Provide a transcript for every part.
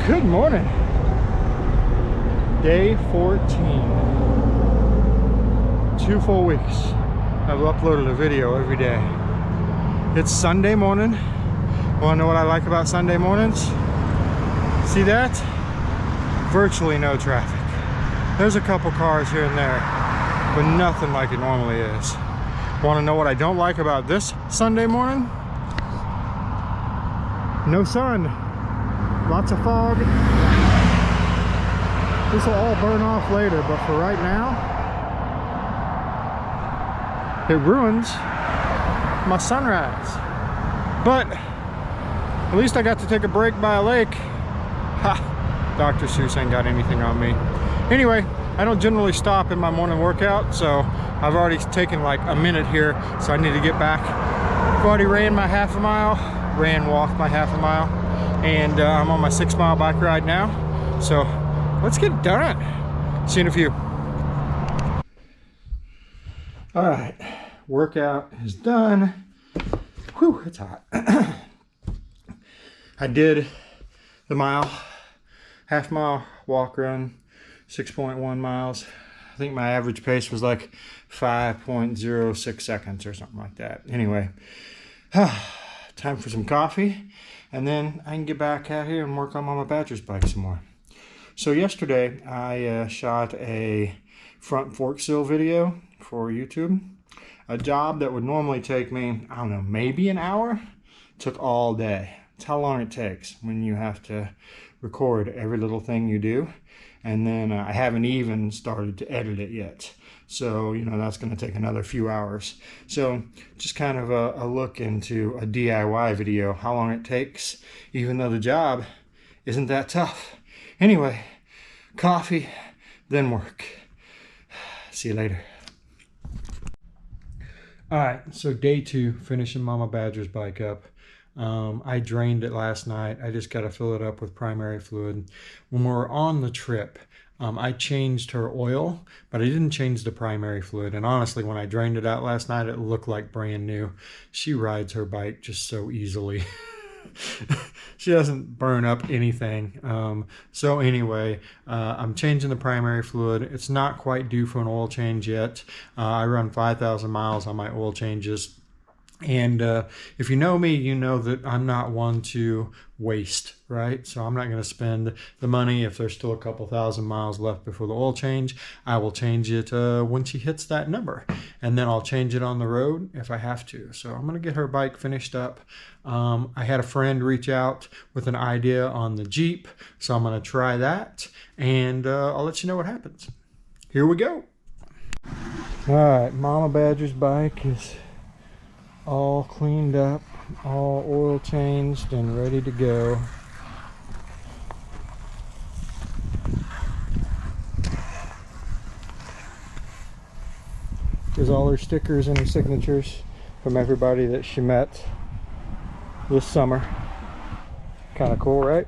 Good morning. Day 14. 2 full weeks. I've uploaded a video every day. It's Sunday morning. Want to know what I like about Sunday mornings? See that? Virtually no traffic. There's a couple cars here and there, but nothing like it normally is. Want to know what I don't like about this Sunday morning? No sun. Lots of fog. This will all burn off later, but for right now, it ruins my sunrise. But at least I got to take a break by a lake. Ha! Dr. Seuss ain't got anything on me. Anyway, I don't generally stop in my morning workout, so I've already taken like a minute here, so I need to get back. I've already ran my half a mile, walked my half a mile, and I'm on my 6-mile bike ride now. So let's get it done. See you in a few. All right, workout is done. Whew, it's hot. I did the half mile walk run, 6.1 miles. I think my average pace was like 5.06 seconds or something like that. Anyway, time for some coffee, and then I can get back out here and work on Mama Badger's bike some more. So yesterday I shot a front fork seal video for YouTube. A job that would normally take me, I don't know, maybe an hour, took all day. It's how long it takes when you have to record every little thing you do. And then I haven't even started to edit it yet. So, you know, that's going to take another few hours. So just kind of a look into a DIY video, how long it takes, even though the job isn't that tough. Anyway, coffee, then work. See you later. All right, so day 2, finishing Mama Badger's bike up. I drained it last night. I just got to fill it up with primary fluid. When we were on the trip, I changed her oil, but I didn't change the primary fluid. And honestly, when I drained it out last night, it looked like brand new. She rides her bike just so easily. She doesn't burn up anything. So anyway, I'm changing the primary fluid. It's not quite due for an oil change yet. I run 5,000 miles on my oil changes. And if you know me, you know that I'm not one to waste, right? So I'm not going to spend the money if there's still a couple thousand miles left before the oil change. I will change it when she hits that number, and then I'll change it on the road if I have to. So I'm going to get her bike finished up. I had a friend reach out with an idea on the Jeep, so I'm going to try that, and I'll let you know what happens. Here we go. All right, Mama Badger's bike is all cleaned up, all oil changed and ready to go. There's all her stickers and her signatures from everybody that she met this summer. Kind of cool, right?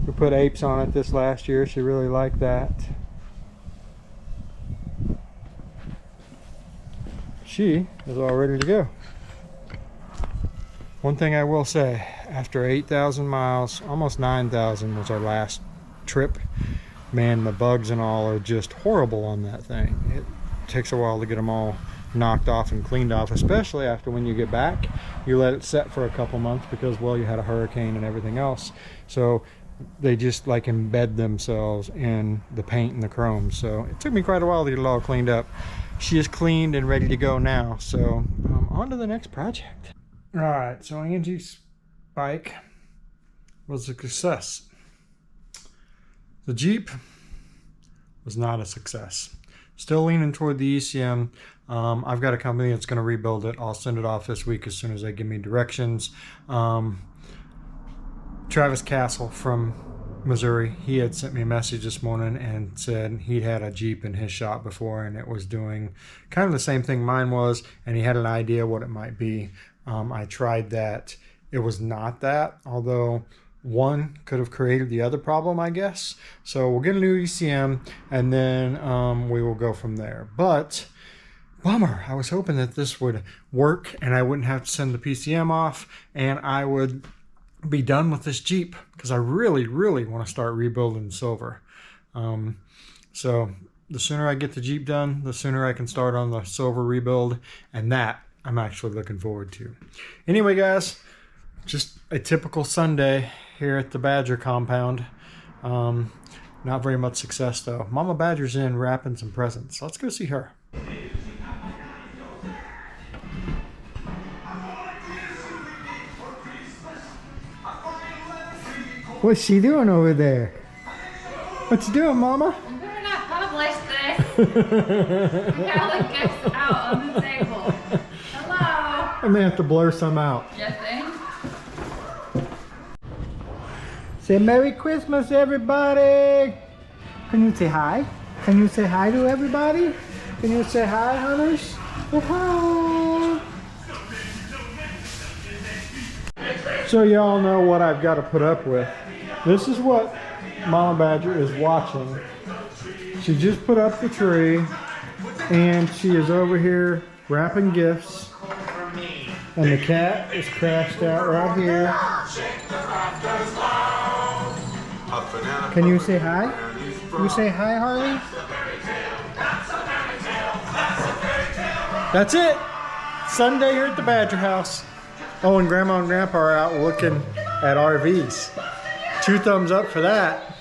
We put apes on it this last year. She really liked that. She is all ready to go. One thing I will say, after 8,000 miles, almost 9,000 was our last trip, man, the bugs and all are just horrible on that thing. It takes a while to get them all knocked off and cleaned off, especially after when you get back, you let it set for a couple months because, well, you had a hurricane and everything else. So they just like embed themselves in the paint and the chrome. So it took me quite a while to get it all cleaned up. She is cleaned and ready to go now, so on to the next project. All right, so Angie's bike was a success. The Jeep was not a success. Still leaning toward the ECM. I've got a company that's going to rebuild it. I'll send it off this week as soon as they give me directions. Travis Castle from Missouri, he had sent me a message this morning and said he'd had a Jeep in his shop before and it was doing kind of the same thing mine was, and he had an idea what it might be. I tried that. It was not that, although one could have created the other problem, I guess. So we'll get a new ECM and then we will go from there. But bummer, I was hoping that this would work and I wouldn't have to send the PCM off and I would be done with this Jeep, because I really, really want to start rebuilding silver. So the sooner I get the Jeep done, the sooner I can start on the silver rebuild, and that I'm actually looking forward to. Anyway, guys, just a typical Sunday here at the Badger compound. Not very much success though. Mama Badger's in wrapping some presents. Let's go see her. What's she doing over there? What you doing, Mama? You better not publish this. You got all the gifts out on the table. Hello. I may have to blur some out. You think? Say Merry Christmas, everybody! Can you say hi? Can you say hi to everybody? Can you say hi, hunters? Say hi! So y'all know what I've got to put up with. This is what Mama Badger is watching. She just put up the tree and she is over here wrapping gifts. And the cat is crashed out right here. Can you say hi? Can you say hi, Harley? That's it. Sunday here at the Badger house. Oh, and Grandma and Grandpa are out looking at RVs. 2 thumbs up for that.